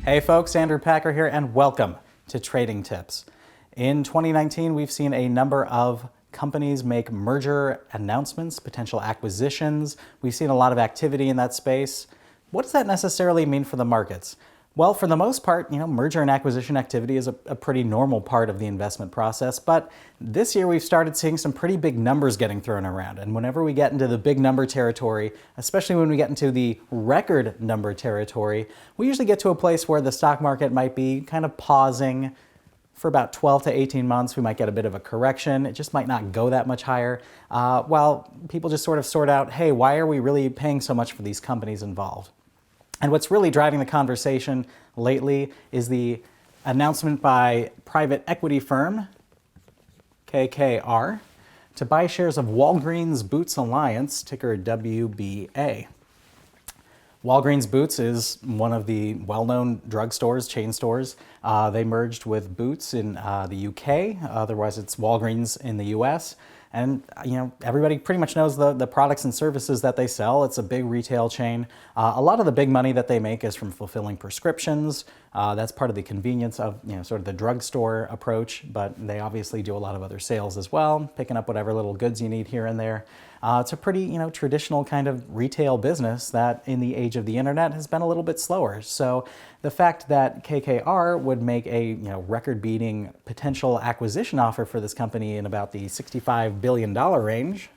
Hey folks, Andrew Packer here, and welcome to Trading Tips. In 2019, we've seen a number of companies make merger announcements, potential acquisitions. We've seen a lot of activity in that space. What does that necessarily mean for the markets? Well, for the most part, merger and acquisition activity is a pretty normal part of the investment process, but this year we've started seeing some pretty big numbers getting thrown around. And whenever we get into the big number territory, especially when we get into the record number territory, we usually get to a place where the stock market might be kind of pausing for about 12 to 18 months. We might get a bit of a correction. It just might not go that much higher. While people just sort out, hey, why are we really paying so much for these companies involved? And what's really driving the conversation lately is the announcement by private equity firm KKR to buy shares of Walgreens Boots Alliance, ticker WBA. Walgreens Boots is one of the well-known drugstores, chain stores. They merged with Boots in the UK. Otherwise, it's Walgreens in the US. And everybody pretty much knows the products and services that they sell. It's a big retail chain. A lot of the big money that they make is from fulfilling prescriptions. That's part of the convenience of sort of the drugstore approach, but they obviously do a lot of other sales as well, picking up whatever little goods you need here and there. It's a pretty traditional kind of retail business that in the age of the internet has been a little bit slower. So the fact that KKR would make a record-beating potential acquisition offer for this company in about the $65 billion range,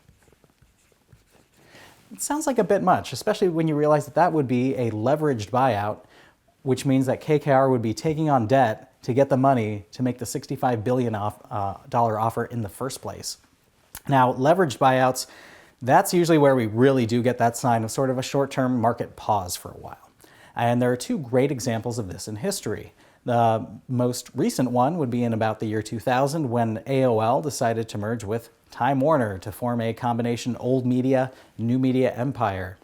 it sounds like a bit much, especially when you realize that that would be a leveraged buyout, which means that KKR would be taking on debt to get the money to make the $65 billion dollar offer in the first place. Now, leveraged buyouts, that's usually where we really do get that sign of sort of a short-term market pause for a while. And there are two great examples of this in history. The most recent one would be in about the year 2000 when AOL decided to merge with Time Warner to form a combination old media, new media empire.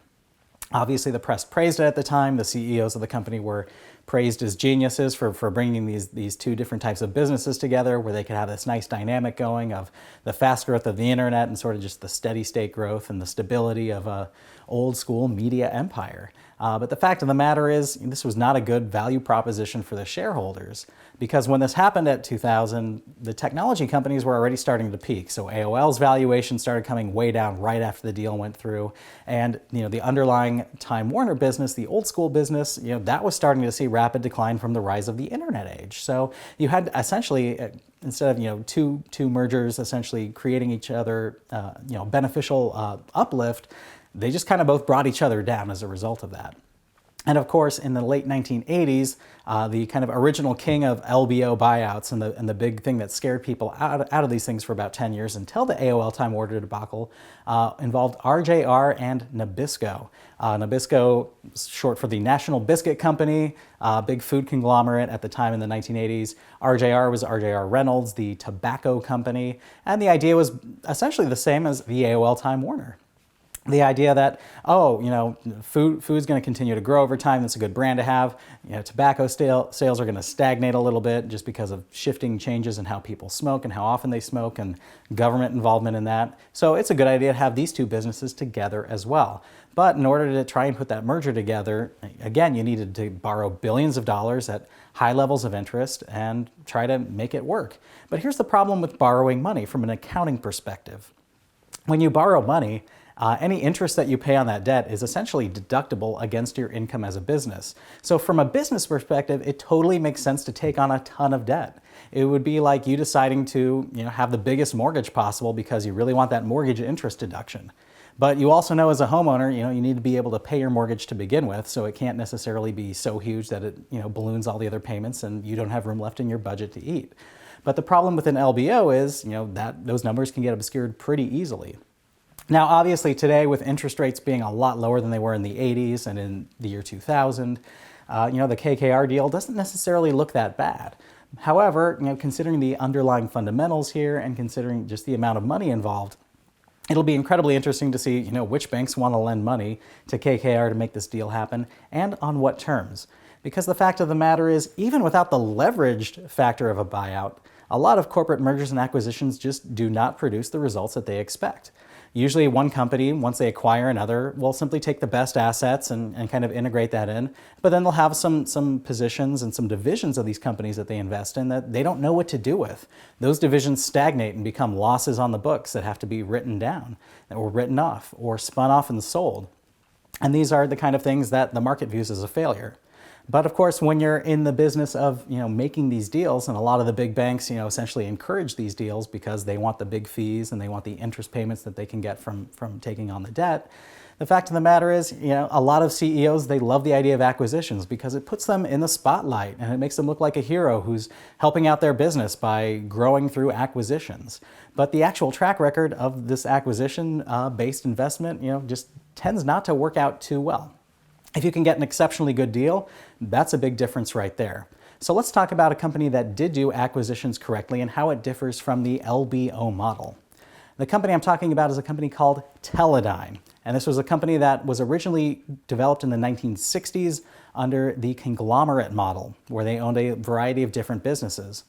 Obviously, the press praised it at the time. The CEOs of the company were praised as geniuses for bringing these two different types of businesses together where they could have this nice dynamic going of the fast growth of the internet and sort of just the steady state growth and the stability of a old school media empire. But the fact of the matter is this was not a good value proposition for the shareholders because when this happened at 2000, the technology companies were already starting to peak. So AOL's valuation started coming way down right after the deal went through. And the underlying Time Warner business, the old school business, that was starting to see rapid decline from the rise of the internet age. So you had essentially, instead of two mergers essentially creating each other beneficial uplift, they just kind of both brought each other down as a result of that. And of course, in the late 1980s, the kind of original king of LBO buyouts and the big thing that scared people out of these things for about 10 years until the AOL Time Warner debacle involved RJR and Nabisco. Nabisco, short for the National Biscuit Company, big food conglomerate at the time in the 1980s. RJR was RJR Reynolds, the tobacco company. And the idea was essentially the same as the AOL Time Warner. The idea that, food's going to continue to grow over time. That's a good brand to have. Tobacco sales are going to stagnate a little bit just because of shifting changes in how people smoke and how often they smoke and government involvement in that. So it's a good idea to have these two businesses together as well. But in order to try and put that merger together, again, you needed to borrow billions of dollars at high levels of interest and try to make it work. But here's the problem with borrowing money from an accounting perspective. When you borrow money, any interest that you pay on that debt is essentially deductible against your income as a business. So from a business perspective, it totally makes sense to take on a ton of debt. It would be like you deciding to have the biggest mortgage possible because you really want that mortgage interest deduction. But you also know as a homeowner, you need to be able to pay your mortgage to begin with, so it can't necessarily be so huge that it balloons all the other payments and you don't have room left in your budget to eat. But the problem with an LBO is that those numbers can get obscured pretty easily. Now, obviously, today, with interest rates being a lot lower than they were in the 80s and in the year 2000, the KKR deal doesn't necessarily look that bad. However, considering the underlying fundamentals here and considering just the amount of money involved, it'll be incredibly interesting to see, which banks want to lend money to KKR to make this deal happen and on what terms. Because the fact of the matter is, even without the leveraged factor of a buyout, a lot of corporate mergers and acquisitions just do not produce the results that they expect. Usually one company, once they acquire another, will simply take the best assets and kind of integrate that in. But then they'll have some positions and some divisions of these companies that they invest in that they don't know what to do with. Those divisions stagnate and become losses on the books that have to be written down or written off or spun off and sold. And these are the kind of things that the market views as a failure. But of course, when you're in the business of making these deals, and a lot of the big banks essentially encourage these deals because they want the big fees and they want the interest payments that they can get from taking on the debt. The fact of the matter is, a lot of CEOs, they love the idea of acquisitions because it puts them in the spotlight and it makes them look like a hero who's helping out their business by growing through acquisitions. But the actual track record of this acquisition-based investment, just tends not to work out too well. If you can get an exceptionally good deal, that's a big difference right there. So let's talk about a company that did do acquisitions correctly and how it differs from the LBO model. The company I'm talking about is a company called Teledyne. And this was a company that was originally developed in the 1960s under the conglomerate model, where they owned a variety of different businesses.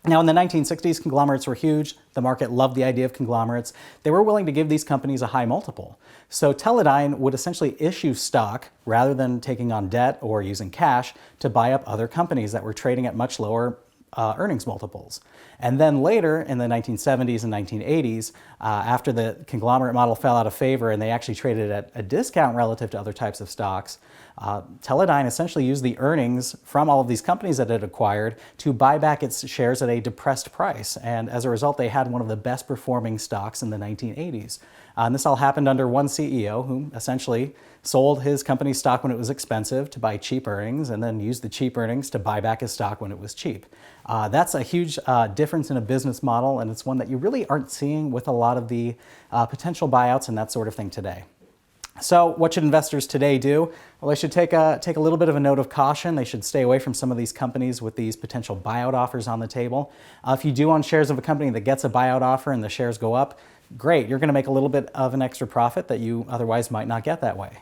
Now, in the 1960s, conglomerates were huge. The market loved the idea of conglomerates. They were willing to give these companies a high multiple. So Teledyne would essentially issue stock rather than taking on debt or using cash to buy up other companies that were trading at much lower earnings multiples. And then later in the 1970s and 1980s, after the conglomerate model fell out of favor and they actually traded at a discount relative to other types of stocks, Teledyne essentially used the earnings from all of these companies that it acquired to buy back its shares at a depressed price. And as a result, they had one of the best performing stocks in the 1980s. And this all happened under one CEO who essentially sold his company's stock when it was expensive to buy cheap earnings and then used the cheap earnings to buy back his stock when it was cheap. That's a huge difference in a business model, and it's one that you really aren't seeing with a lot of the potential buyouts and that sort of thing today. So what should investors today do? Well, they should take a little bit of a note of caution. They should stay away from some of these companies with these potential buyout offers on the table. If you do own shares of a company that gets a buyout offer and the shares go up, great, you're going to make a little bit of an extra profit that you otherwise might not get that way.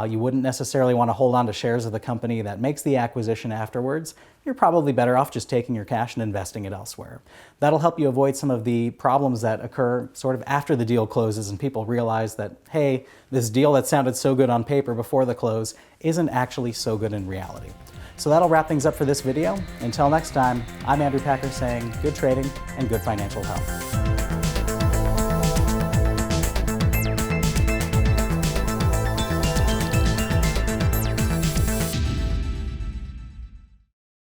You wouldn't necessarily want to hold on to shares of the company that makes the acquisition afterwards. You're probably better off just taking your cash and investing it elsewhere. That'll help you avoid some of the problems that occur sort of after the deal closes and people realize that, hey, this deal that sounded so good on paper before the close isn't actually so good in reality. So that'll wrap things up for this video. Until next time, I'm Andrew Packer saying good trading and good financial health.